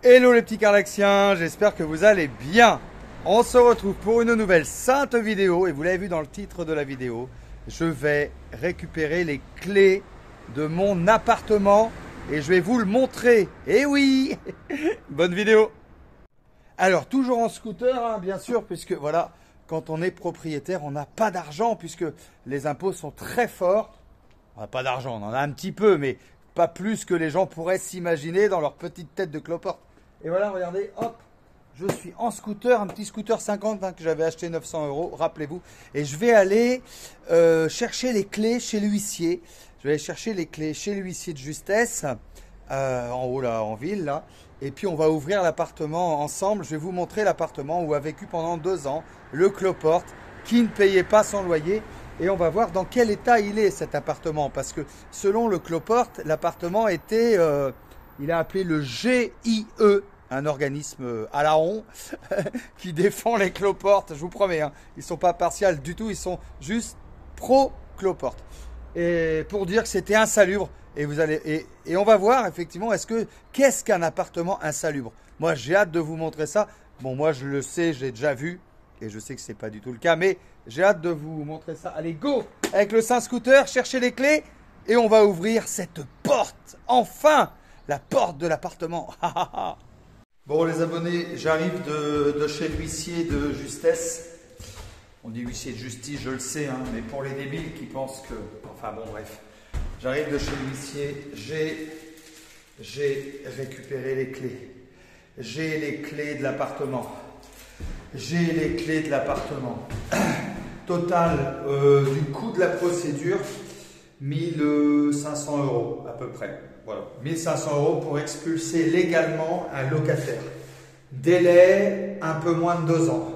Hello les petits Cardaxiens, j'espère que vous allez bien. On se retrouve pour une nouvelle sainte vidéo et vous l'avez vu dans le titre de la vidéo, je vais récupérer les clés de mon appartement et je vais vous le montrer. Eh oui, bonne vidéo. Alors toujours en scooter, hein, bien sûr, puisque voilà, quand on est propriétaire, on n'a pas d'argent puisque les impôts sont très forts. On n'a pas d'argent, on en a un petit peu, mais pas plus que les gens pourraient s'imaginer dans leur petite tête de cloporte. Et voilà, regardez, hop, je suis en scooter, un petit scooter 50 hein, que j'avais acheté 900 €, rappelez-vous. Et je vais aller chercher les clés chez l'huissier. Je vais aller chercher les clés chez l'huissier de justesse, en haut là, en ville là. Et puis on va ouvrir l'appartement ensemble. Je vais vous montrer l'appartement où a vécu pendant 2 ans le cloporte qui ne payait pas son loyer. Et on va voir dans quel état il est cet appartement. Parce que selon le cloporte, l'appartement était, il a appelé le GIE, un organisme à la honte qui défend les cloportes. Je vous promets, hein, ils ne sont pas partials du tout, ils sont juste pro-cloporte. Et pour dire que c'était insalubre. Et, et on va voir effectivement, qu'est-ce qu'un appartement insalubre. Moi j'ai hâte de vous montrer ça. Bon moi je le sais, je l'ai déjà vu. Et je sais que ce n'est pas du tout le cas, mais j'ai hâte de vous montrer ça. Allez, go! Avec le Saint-Scooter, cherchez les clés et on va ouvrir cette porte. Enfin, la porte de l'appartement. Bon, les abonnés, j'arrive de chez l'huissier de justesse. On dit huissier de justice, je le sais, hein, mais pour les débiles qui pensent que... Enfin bon, bref. J'arrive de chez l'huissier, j'ai récupéré les clés. J'ai les clés de l'appartement. J'ai les clés de l'appartement. Total du coût de la procédure, 1500 € à peu près. Voilà, 1500 € pour expulser légalement un locataire. Délai un peu moins de 2 ans.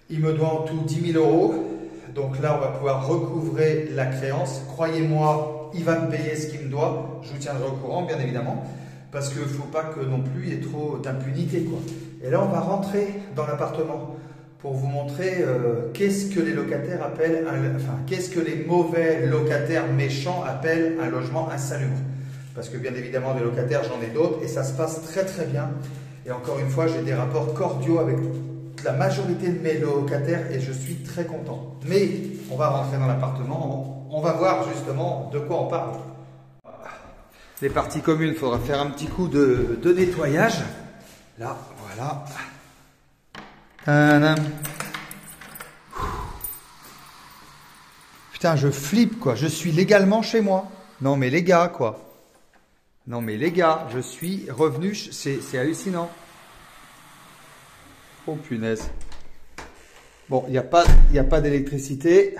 Il me doit en tout 10 000 €. Donc là, on va pouvoir recouvrer la créance. Croyez-moi, il va me payer ce qu'il me doit. Je vous tiendrai au courant, bien évidemment. Parce qu'il ne faut pas que non plus il y ait trop d'impunité, quoi. Et là, on va rentrer dans l'appartement pour vous montrer qu'est-ce que les locataires appellent, qu'est-ce que les mauvais locataires méchants appellent un logement insalubre. Parce que bien évidemment, des locataires, j'en ai d'autres et ça se passe très très bien. Et encore une fois, j'ai des rapports cordiaux avec la majorité de mes locataires et je suis très content. Mais on va rentrer dans l'appartement, on va voir justement de quoi on parle. Les parties communes, il faudra faire un petit coup de nettoyage. Là, voilà. Tadam. Putain, je flippe quoi. Je suis légalement chez moi. Non mais les gars quoi. Non mais les gars, je suis revenu. C'est hallucinant. Oh punaise. Bon, il n'y a pas d'électricité.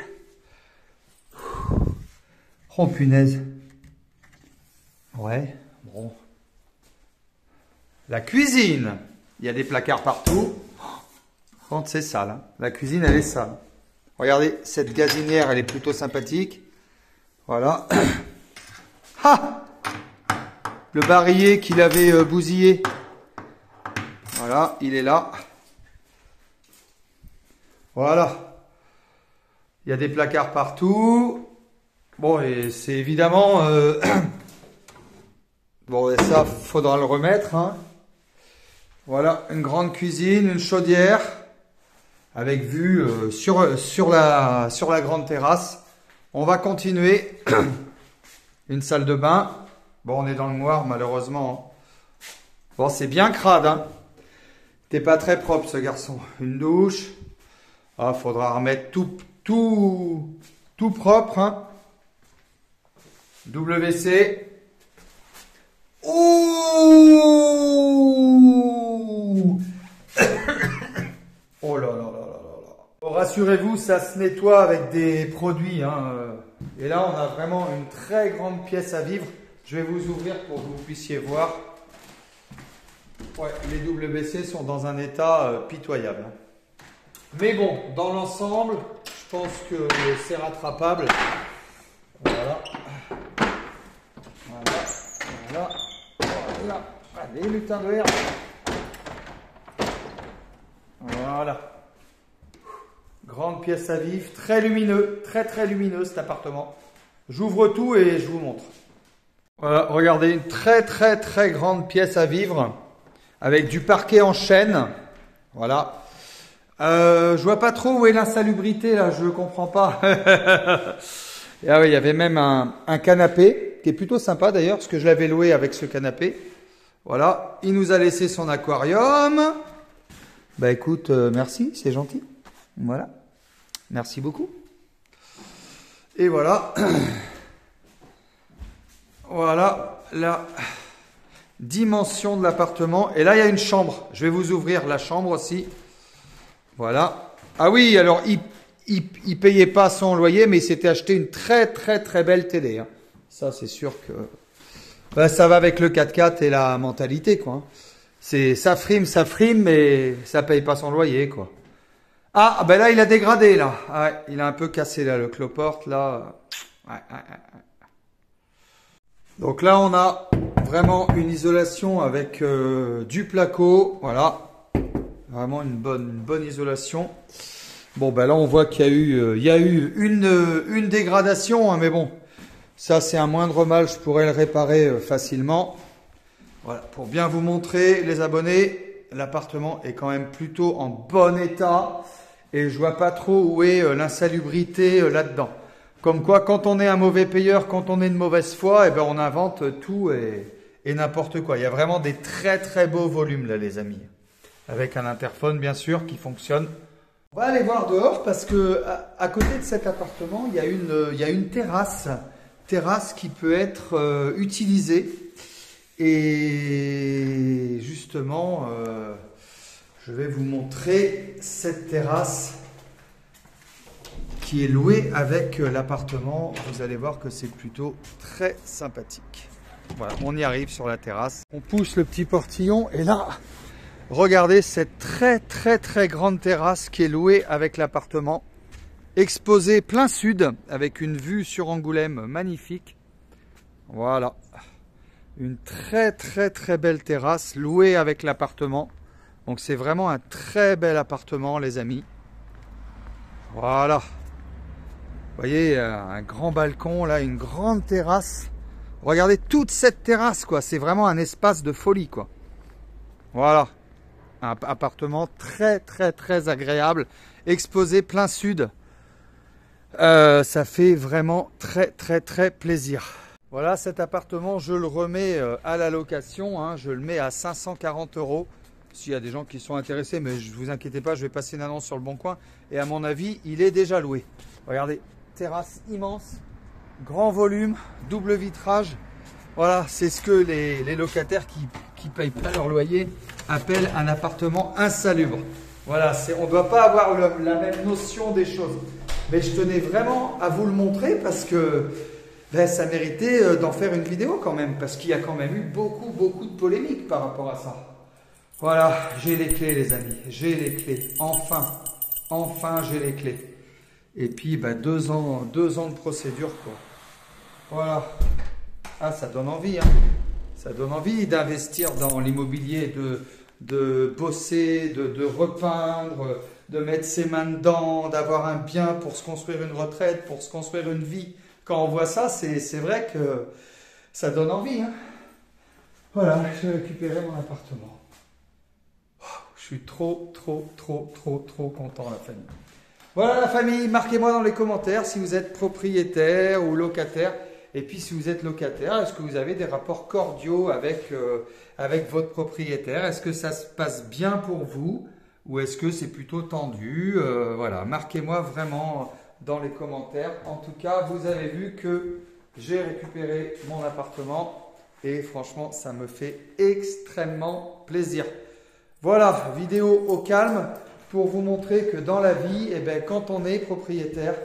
Oh punaise. Ouais, bon. La cuisine. Il y a des placards partout. Quand c'est sale. Hein. La cuisine, elle est sale. Regardez, cette gazinière, elle est plutôt sympathique. Voilà. Ah! Le barillet qu'il avait bousillé. Voilà, il est là. Voilà. Il y a des placards partout. Bon, et c'est évidemment... Bon, et ça, faudra le remettre. Hein. Voilà, une grande cuisine, une chaudière, avec vue sur la grande terrasse. On va continuer. Une salle de bain. Bon, on est dans le noir, malheureusement. Bon, c'est bien crade. Hein. T'es pas très propre, ce garçon. Une douche. Ah, faudra remettre tout propre. Hein. WC. Ouh. Oh là là là là là. Bon, rassurez-vous, ça se nettoie avec des produits. Hein. Et là, on a vraiment une très grande pièce à vivre. Je vais vous ouvrir pour que vous puissiez voir. Ouais, les WC sont dans un état pitoyable. Mais bon, dans l'ensemble, je pense que c'est rattrapable. Voilà. Voilà. Voilà. Voilà. Allez, lutin de herbe. Voilà. Grande pièce à vivre, très lumineux, très lumineux cet appartement. J'ouvre tout et je vous montre. Voilà, regardez, une très grande pièce à vivre. avec du parquet en chêne. Voilà. Je vois pas trop où est l'insalubrité là, je comprends pas. Et ah oui, il y avait même un canapé qui est plutôt sympa d'ailleurs, parce que je l'avais loué avec ce canapé. Voilà, il nous a laissé son aquarium. Bah écoute, merci, c'est gentil. Voilà, merci beaucoup. Et voilà, voilà la dimension de l'appartement. Et là, il y a une chambre. Je vais vous ouvrir la chambre aussi. Voilà. Ah oui, alors il payait pas son loyer, mais il s'était acheté une très très très belle télé. Hein. Ça, c'est sûr que bah, ça va avec le 4x4 et la mentalité, quoi. C'est ça frime, mais ça paye pas son loyer, quoi. Ah, ben là, il a dégradé, là. Ouais, il a un peu cassé, là, le cloporte, là. Ouais. Donc là, on a vraiment une isolation avec du placo. Voilà. Vraiment une bonne isolation. Bon, ben là, on voit qu'il y a eu une dégradation, hein, mais bon. Ça, c'est un moindre mal. Je pourrais le réparer facilement. Voilà. Pour bien vous montrer, les abonnés, l'appartement est quand même plutôt en bon état. Et je vois pas trop où est l'insalubrité là-dedans. Comme quoi, quand on est un mauvais payeur, quand on est de mauvaise foi, eh ben on invente tout et n'importe quoi. Il y a vraiment des très très beaux volumes là, les amis. Avec un interphone, bien sûr, qui fonctionne. On va aller voir dehors parce que à côté de cet appartement, il y a une terrasse qui peut être utilisée. Et justement, je vais vous montrer cette terrasse qui est louée avec l'appartement. Vous allez voir que c'est plutôt très sympathique. Voilà, on y arrive sur la terrasse. On pousse le petit portillon et là, regardez cette très très très grande terrasse qui est louée avec l'appartement. Exposée plein sud avec une vue sur Angoulême magnifique. Voilà, une très très très belle terrasse louée avec l'appartement. Donc c'est vraiment un très bel appartement les amis. Voilà. Vous voyez, un grand balcon là, une grande terrasse. Regardez toute cette terrasse quoi, c'est vraiment un espace de folie quoi. Voilà. Un appartement très très très agréable, exposé plein sud. Ça fait vraiment très très très plaisir. Voilà, cet appartement, je le remets à la location, hein, je le mets à 540 €. S'il y a des gens qui sont intéressés, mais ne vous inquiétez pas, je vais passer une annonce sur le Bon Coin. Et à mon avis, il est déjà loué. Regardez, terrasse immense, grand volume, double vitrage. Voilà, c'est ce que les locataires qui ne payent pas leur loyer appellent un appartement insalubre. Voilà, on ne doit pas avoir la même notion des choses. Mais je tenais vraiment à vous le montrer parce que ben, ça méritait d'en faire une vidéo quand même. Parce qu'il y a quand même eu beaucoup de polémiques par rapport à ça. Voilà, j'ai les clés les amis, j'ai les clés, enfin j'ai les clés. Et puis bah, 2 ans de procédure quoi. Voilà, ah ça donne envie, hein. Ça donne envie d'investir dans l'immobilier, de bosser, de repeindre, de mettre ses mains dedans, d'avoir un bien pour se construire une retraite, pour se construire une vie. Quand on voit ça, c'est vrai que ça donne envie, hein. Voilà, je vais récupérer mon appartement. Je suis trop content la famille. Voilà la famille, marquez-moi dans les commentaires si vous êtes propriétaire ou locataire. Et puis si vous êtes locataire, est-ce que vous avez des rapports cordiaux avec votre propriétaire? Est-ce que ça se passe bien pour vous ou est-ce que c'est plutôt tendu? Voilà, marquez-moi vraiment dans les commentaires. En tout cas, vous avez vu que j'ai récupéré mon appartement et franchement, ça me fait extrêmement plaisir. Voilà, vidéo au calme pour vous montrer que dans la vie, eh ben, quand on est propriétaire,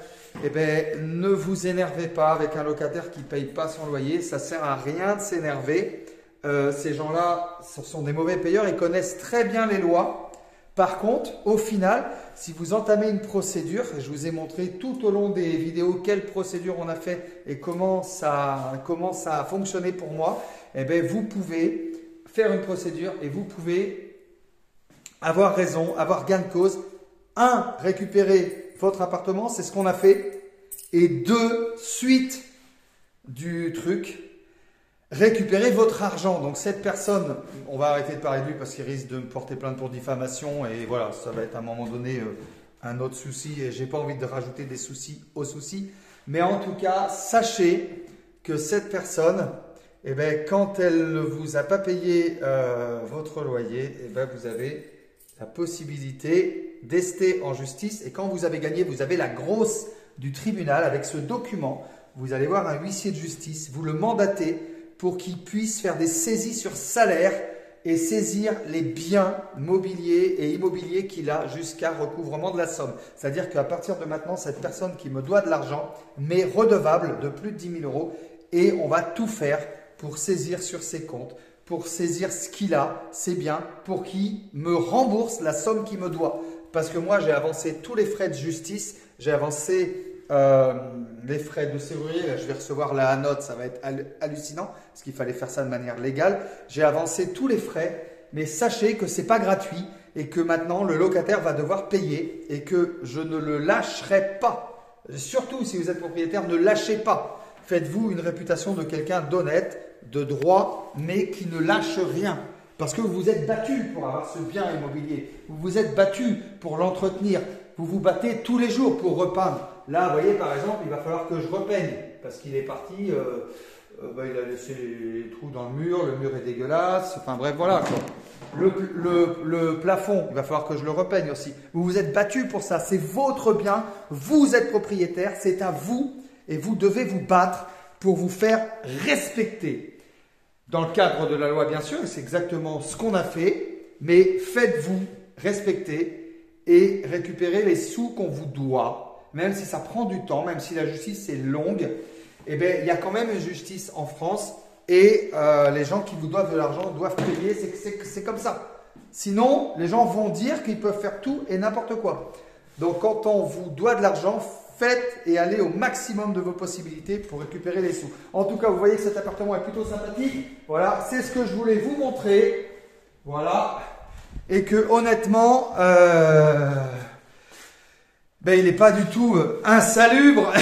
eh ben, ne vous énervez pas avec un locataire qui ne paye pas son loyer. Ça ne sert à rien de s'énerver. Ces gens-là, ce sont des mauvais payeurs. Ils connaissent très bien les lois. Par contre, au final, si vous entamez une procédure, je vous ai montré tout au long des vidéos quelle procédure on a fait et comment ça a fonctionné pour moi, eh ben, vous pouvez faire une procédure et vous pouvez avoir raison, avoir gain de cause. 1, récupérer votre appartement, c'est ce qu'on a fait. Et 2, suite du truc, récupérer votre argent. Donc cette personne, on va arrêter de parler de lui parce qu'il risque de me porter plainte pour diffamation et voilà, ça va être à un moment donné un autre souci et j'ai pas envie de rajouter des soucis aux soucis. Mais en tout cas, sachez que cette personne, eh ben, quand elle ne vous a pas payé votre loyer, eh ben, vous avez la possibilité d'ester en justice et quand vous avez gagné, vous avez la grosse du tribunal avec ce document. Vous allez voir un huissier de justice, vous le mandatez pour qu'il puisse faire des saisies sur salaire et saisir les biens mobiliers et immobiliers qu'il a jusqu'à recouvrement de la somme. C'est-à-dire qu'à partir de maintenant, cette personne qui me doit de l'argent m'est redevable de plus de 10 000 € et on va tout faire pour saisir sur ses comptes, pour saisir ce qu'il a, ses biens, pour qu'il me rembourse la somme qu'il me doit. Parce que moi, j'ai avancé tous les frais de justice, j'ai avancé les frais de serrurier, là, je vais recevoir la note, ça va être hallucinant parce qu'il fallait faire ça de manière légale. J'ai avancé tous les frais, mais sachez que ce n'est pas gratuit et que maintenant le locataire va devoir payer et que je ne le lâcherai pas. Surtout si vous êtes propriétaire, ne lâchez pas. Faites-vous une réputation de quelqu'un d'honnête, de droit, mais qui ne lâche rien. Parce que vous vous êtes battu pour avoir ce bien immobilier, vous vous êtes battu pour l'entretenir, vous vous battez tous les jours pour repeindre. Là, vous voyez, par exemple, il va falloir que je repeigne parce qu'il est parti, il a laissé les trous dans le mur est dégueulasse, enfin bref, voilà quoi. Le plafond, il va falloir que je le repeigne aussi. Vous vous êtes battu pour ça, c'est votre bien, vous êtes propriétaire, c'est à vous et vous devez vous battre pour vous faire respecter. Dans le cadre de la loi, bien sûr, c'est exactement ce qu'on a fait, mais faites-vous respecter et récupérez les sous qu'on vous doit. Même si ça prend du temps, même si la justice est longue, eh bien, il y a quand même une justice en France et les gens qui vous doivent de l'argent doivent payer, c'est comme ça. Sinon, les gens vont dire qu'ils peuvent faire tout et n'importe quoi. Donc, quand on vous doit de l'argent, faites et allez au maximum de vos possibilités pour récupérer les sous. En tout cas, vous voyez que cet appartement est plutôt sympathique. Voilà, c'est ce que je voulais vous montrer. Voilà. Et que honnêtement, ben, il n'est pas du tout insalubre.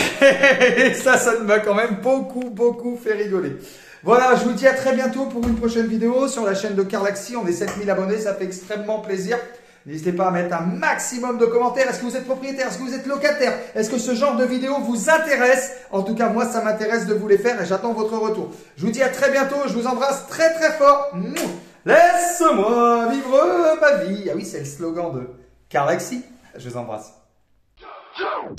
Et ça m'a quand même beaucoup fait rigoler. Voilà, je vous dis à très bientôt pour une prochaine vidéo sur la chaîne de Carlaxi. On est 7000 abonnés, ça fait extrêmement plaisir. N'hésitez pas à mettre un maximum de commentaires. Est-ce que vous êtes propriétaire? Est-ce que vous êtes locataire? Est-ce que ce genre de vidéo vous intéresse? En tout cas, moi, ça m'intéresse de vous les faire et j'attends votre retour. Je vous dis à très bientôt. Je vous embrasse très fort. Laisse-moi vivre ma vie. Ah oui, c'est le slogan de Carlaxi. Je vous embrasse. Ciao.